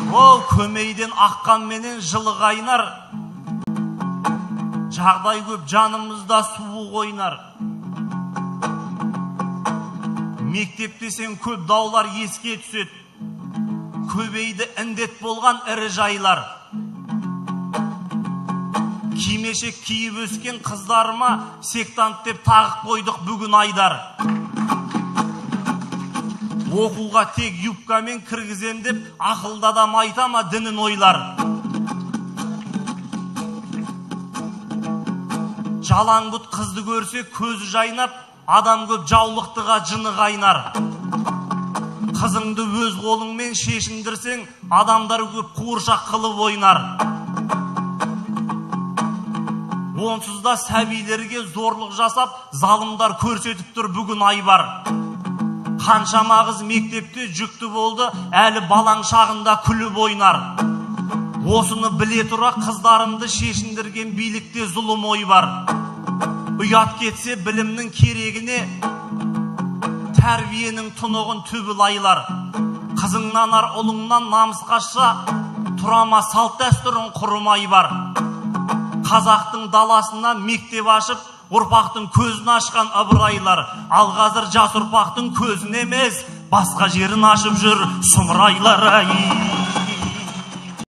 О, көмейден аққан менен жылы қайнар, жағдай көп жанымызда суы ойнар. Мектеп десең көп даулар еске түсет, көбейді індет болған ірі жайлар. Кимешек киіп өскен қыздарыма сектант деп тағып қойдық бүгін айдар. Оқуға тек юбкамен кіргізем деп ақылда адам айтама дінін ойлар. Жалаң бұт қызды көрсе көзі жайнап, адам көп жаулықтыға жыны қайнар. Қызыңды өз қолыңмен шешіндірсең, адамдар көп қуыршақ қылып ойнар. Онсыз да сәбилерге зорлық жасап, залымдар көрсетіп тұр бүгін айбар. Қаншама қыз мектепте жүкті болды, әлі балаң шағында күліп ойнар. Осыны біле тұра қыздарымды шешіндірген билікте зұлым ой бар. Ұят кетсе білімнің керегіне, тәрбиенің тұнығын түбі лайлар. Қызыңнан ар ұлыңнан намыс қашса, тұрама салт дәстүрін құрымай бар. Қазақтың даласына мектеп ашып, ұрпақтың көзін ашқан ыбырайлар. Ал қазір жас ұрпақтың көзін емес, басқа жерін ашып жүр сұмырайлар.